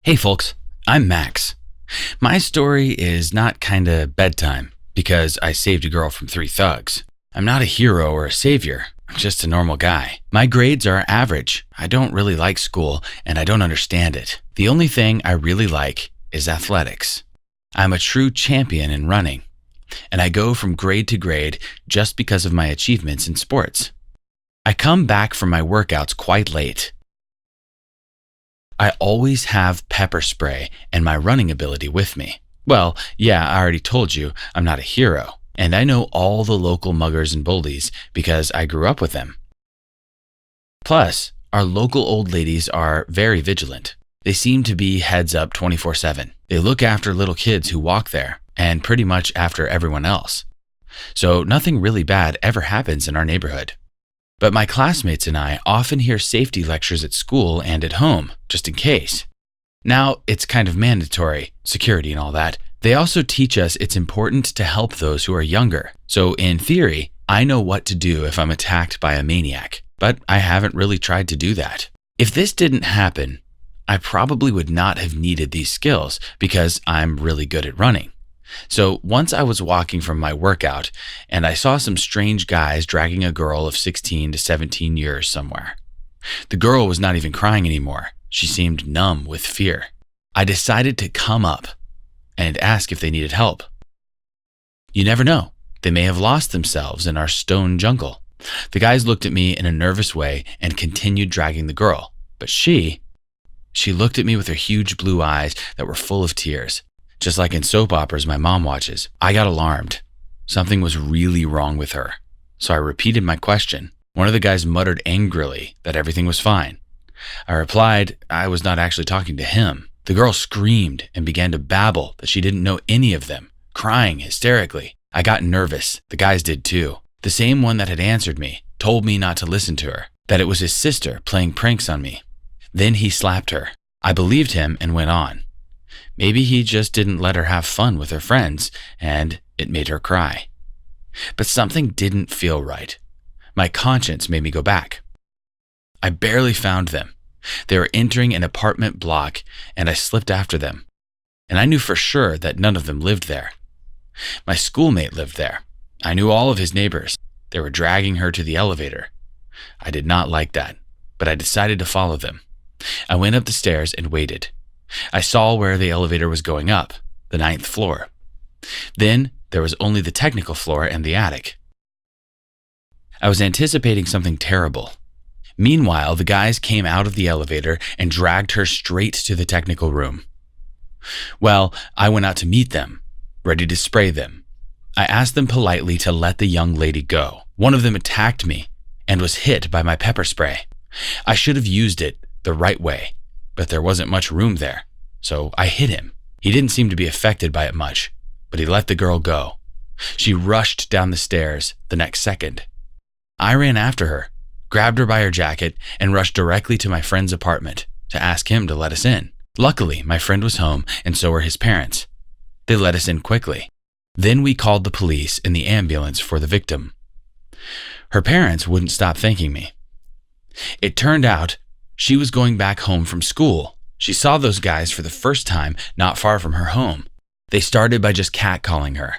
Hey folks, I'm Max. My story is not kinda bedtime because I saved a girl from 3 thugs. I'm not a hero or a savior. I'm just a normal guy. My grades are average. I don't really like school and I don't understand it. The only thing I really like is athletics. I'm a true champion in running, and I go from grade to grade just because of my achievements in sports. I come back from my workouts quite late. I always have pepper spray and my running ability with me. Well, yeah, I already told you I'm not a hero, and I know all the local muggers and bullies because I grew up with them. Plus, our local old ladies are very vigilant. They seem to be heads up 24/7. They look after little kids who walk there and pretty much after everyone else. So nothing really bad ever happens in our neighborhood. But my classmates and I often hear safety lectures at school and at home, just in case. Now, it's kind of mandatory, security and all that. They also teach us it's important to help those who are younger. So in theory, I know what to do if I'm attacked by a maniac, but I haven't really tried to do that. If this didn't happen, I probably would not have needed these skills because I'm really good at running. So once I was walking from my workout and I saw some strange guys dragging a girl of 16 to 17 years somewhere. The girl was not even crying anymore. She seemed numb with fear. I decided to come up and ask if they needed help. You never know. They may have lost themselves in our stone jungle. The guys looked at me in a nervous way and continued dragging the girl. But she looked at me with her huge blue eyes that were full of tears. Just like in soap operas my mom watches. I got alarmed. Something was really wrong with her. So I repeated my question. One of the guys muttered angrily that everything was fine. I replied I was not actually talking to him. The girl screamed and began to babble that she didn't know any of them, crying hysterically. I got nervous. The guys did too. The same one that had answered me told me not to listen to her, that it was his sister playing pranks on me. Then he slapped her. I believed him and went on. Maybe he just didn't let her have fun with her friends, and it made her cry. But something didn't feel right. My conscience made me go back. I barely found them. They were entering an apartment block, and I slipped after them. And I knew for sure that none of them lived there. My schoolmate lived there. I knew all of his neighbors. They were dragging her to the elevator. I did not like that, but I decided to follow them. I went up the stairs and waited. I saw where the elevator was going up, the 9th floor. Then there was only the technical floor and the attic. I was anticipating something terrible. Meanwhile, the guys came out of the elevator and dragged her straight to the technical room. Well, I went out to meet them, ready to spray them. I asked them politely to let the young lady go. One of them attacked me and was hit by my pepper spray. I should have used it the right way, but there wasn't much room there, so I hit him. He didn't seem to be affected by it much, but he let the girl go. She rushed down the stairs the next second. I ran after her, grabbed her by her jacket, and rushed directly to my friend's apartment to ask him to let us in. Luckily, my friend was home, and so were his parents. They let us in quickly. Then we called the police and the ambulance for the victim. Her parents wouldn't stop thanking me. It turned out she was going back home from school. She saw those guys for the first time not far from her home. They started by just catcalling her,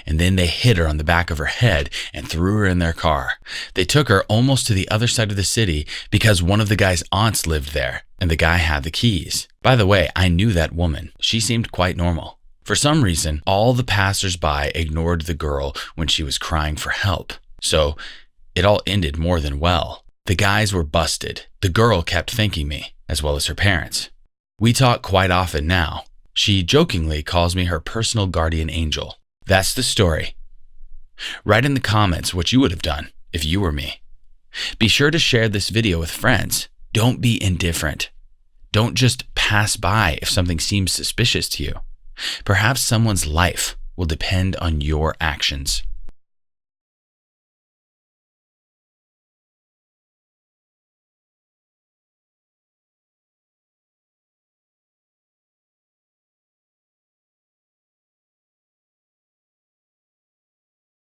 and then they hit her on the back of her head and threw her in their car. They took her almost to the other side of the city because one of the guy's aunts lived there, and the guy had the keys. By the way, I knew that woman. She seemed quite normal. For some reason, all the passers-by ignored the girl when she was crying for help. So it all ended more than well. The guys were busted. The girl kept thanking me, as well as her parents. We talk quite often now. She jokingly calls me her personal guardian angel. That's the story. Write in the comments what you would have done if you were me. Be sure to share this video with friends. Don't be indifferent. Don't just pass by if something seems suspicious to you. Perhaps someone's life will depend on your actions.